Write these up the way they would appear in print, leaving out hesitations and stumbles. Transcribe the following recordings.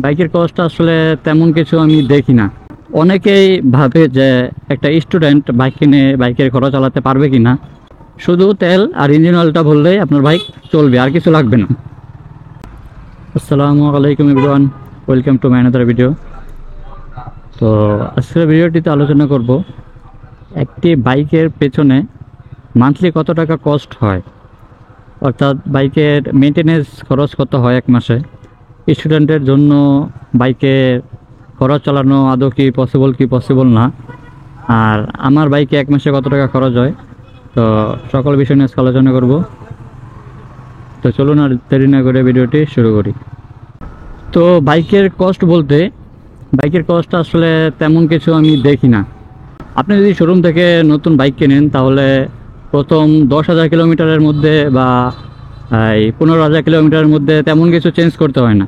বাইকের কস্ট আসলে তেমন কিছু আমি দেখি না। অনেকেই ভাবে যে একটা স্টুডেন্ট বাইক কিনে বাইকের খরচ চালাতে পারবে কি না, শুধু তেল আর ইঞ্জিন অয়েলটা ভরলেই আপনার বাইক চলবে, আর কিছু লাগবে না। আসসালামু আলাইকুম everyone, welcome to my another video. তো আজকের ভিডিওটিতে আলোচনা করব একটি বাইকের পেছনে মান্থলি কত টাকা কস্ট হয়, অর্থাৎ বাইকের মেনটেনেন্স খরচ কত হয় এক মাসে। স্টুডেন্টের জন্য বাইকের খরচ চালানো আদৌ কি পসিবল না, আর আমার বাইকে এক মাসে কত টাকা খরচ হয়, তো সকল বিষয় নিয়ে আলোচনা করব। তো চলুন আর দেরি না করে ভিডিওটি শুরু করি। তো বাইকের কস্ট বলতে, বাইকের কস্ট আসলে তেমন কিছু আমি দেখি না। আপনি যদি শোরুম থেকে নতুন বাইক কেনেন তাহলে প্রথম 10,000 কিলোমিটারের মধ্যে বা 15,000 কিলোমিটারের মধ্যে তেমন কিছু চেঞ্জ করতে হয় না।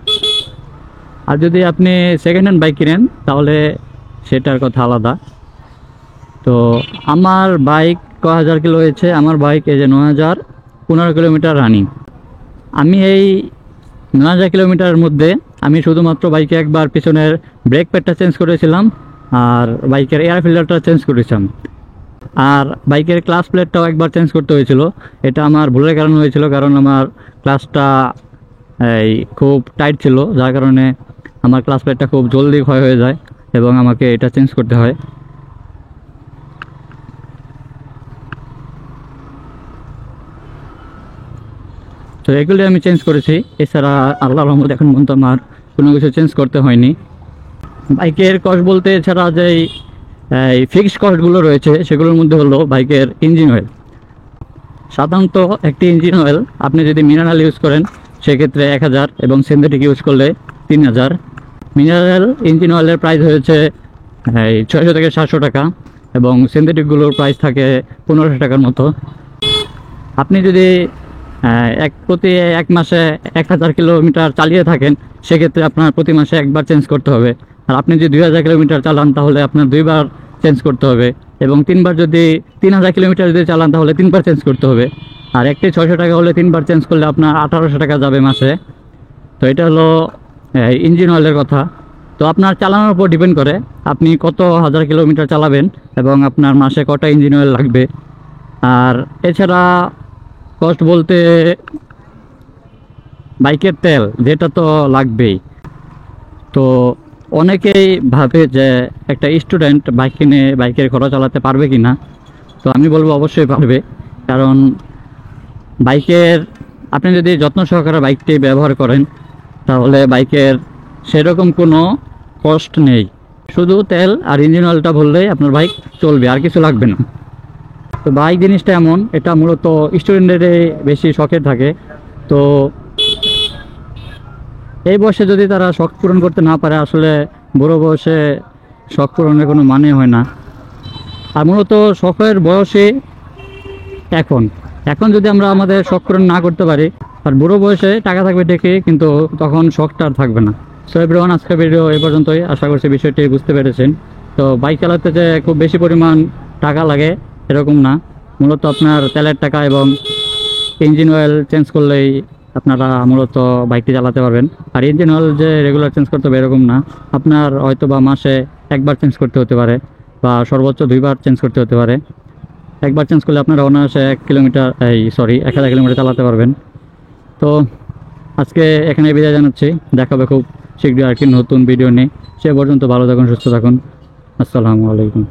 আর যদি আপনি সেকেন্ড হ্যান্ড বাইক কিনেন তাহলে সেটার কথা আলাদা। তো আমার বাইক কয় হাজার কিলো হয়েছে, আমার বাইক এই যে 9,015 কিলোমিটার রানিং। আমি এই 9,000 কিলোমিটারের মধ্যে আমি শুধুমাত্র বাইকে একবার পিছনের ব্রেক প্যাডটা চেঞ্জ করেছিলাম, আর বাইকের এয়ার ফিল্টারটা চেঞ্জ করেছিলাম, আর বাইকের ক্লাচ প্লেটটাও একবার চেঞ্জ করতে হয়েছিল। এটা আমার ভুলের কারণে হয়েছিল, কারণ আমার ক্লাচটা খুব টাইট ছিল, যার কারণে আমার ক্লাচ প্লেটটা খুব জলদি ক্ষয় হয়ে যায় এবং আমাকে এটা চেঞ্জ করতে হয়। তো এগুলি আমি চেঞ্জ করেছি, এছাড়া আল্লাহর রহমতে এখন পর্যন্ত আমার কোনো কিছু চেঞ্জ করতে হয়নি। বাইকের কস্ট বলতে এছাড়া যে ফিক্সড কস্টগুলো রয়েছে সেগুলোর মধ্যে হলো বাইকের ইঞ্জিন অয়েল। সাধারণত একটি ইঞ্জিন অয়েল আপনি যদি মিনারেল ইউজ করেন সেক্ষেত্রে 1,000 এবং সিনথেটিক ইউজ করলে 3,000। মিনারেল ইঞ্জিন অয়েলের প্রাইস হয়েছে 600 থেকে 700 টাকা এবং সিনথেটিকগুলোর প্রাইস থাকে 1500 টাকার মতো। আপনি যদি প্রতি এক মাসে 1,000 কিলোমিটার চালিয়ে থাকেন সেক্ষেত্রে আপনার প্রতি মাসে একবার চেঞ্জ করতে হবে। আর আপনি যদি 2,000 কিলোমিটার চালান তাহলে আপনার 2বার চেঞ্জ করতে হবে, এবং 3বার যদি 3,000 কিলোমিটার যদি চালান তাহলে 3বার চেঞ্জ করতে হবে। আর একটি 600 টাকা হলে 3বার চেঞ্জ করলে আপনার 1,800 টাকা যাবে মাসে। তো এটা হলো ইঞ্জিন অয়েলের কথা। তো আপনার চালানোর উপর ডিপেন্ড করে আপনি কত হাজার কিলোমিটার চালাবেন এবং আপনার মাসে কটা ইঞ্জিন অয়েল লাগবে। আর এছাড়া কস্ট বলতে বাইকের তেল, যেটা তো লাগবেই। তো অনেকেই ভাবে যে একটা স্টুডেন্ট বাইক কিনে বাইকের খরচ চালাতে পারবে কি না, তো আমি বলবো অবশ্যই পারবে। কারণ বাইকের আপনি যদি যত্ন সহকারে বাইকটি ব্যবহার করেন তাহলে বাইকের সেরকম কোনো কস্ট নেই, শুধু তেল আর ইঞ্জিন অয়েলটা ভরলেই আপনার বাইক চলবে, আর কিছু লাগবে না। তো বাইক জিনিসটা এমন, এটা মূলত স্টুডেন্টদের বেশি শখের থাকে। তো এই বয়সে যদি তারা শখ পূরণ করতে না পারে, আসলে বড় বয়সে শখ পূরণের কোনো মানে হয় না। আর মূলত শখের বয়সে এখন এখন যদি আমরা আমাদের শখ পূরণ না করতে পারি, আর বুড়ো বয়সে টাকা থাকবে ঠিকই, কিন্তু তখন শখটা আর থাকবে না। সো এভরিওয়ান, আজকের ভিডিও এই পর্যন্তই। আশা করছি বিষয়টি বুঝতে পেরেছেন। তো বাইক চালাতে যে খুব বেশি পরিমাণ টাকা লাগে এরকম না, মূলত আপনার তেলের টাকা এবং ইঞ্জিন অয়েল চেঞ্জ করলেই আপনারা মূলত বাইকটি চালাতে পারবেন। আর ইঞ্জিন অয়েল যে রেগুলার চেঞ্জ করতে হবে এরকম না, আপনার হয়তো বা মাসে একবার চেঞ্জ করতে হতে পারে বা সর্বোচ্চ 2বার চেঞ্জ করতে হতে পারে। একবার চেঞ্জ করলে আপনারা অনায়াসে 1,000 কিলোমিটার চালাতে পারবেন। তো আজকে এখানে বিদায় জানাচ্ছি, দেখা হবে খুব শীঘ্রই আর কি নতুন ভিডিও নিয়ে। সে পর্যন্ত ভালো থাকুন, সুস্থ থাকুন। আসসালামু আলাইকুম।